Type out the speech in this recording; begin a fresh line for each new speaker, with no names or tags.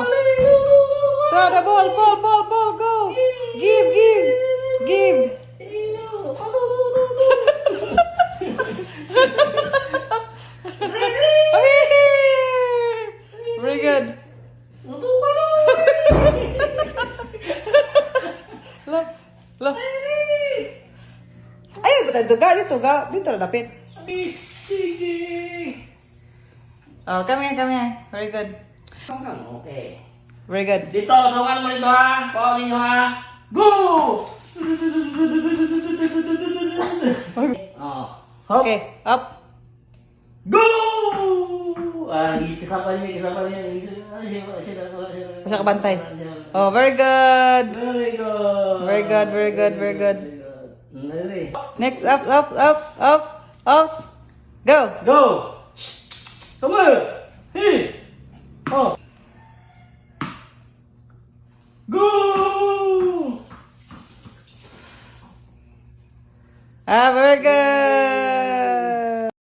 Oh. Throw the ball, go. Give. Very good. Look. Ayun, dito, dito, lapit. Oh, come here. Very good.
Okay.
Very good.
Dito, tawagan mo dito ha. Tawagan ninyo ha. Go! Oh. Hop.
Okay, up.
Go! Kasama niya.
Masya ka bantay. Oh, very good.
Very good.
Very good. Next, ups. Go.
Go! Come on! Hey! Oh! Go!
Very good.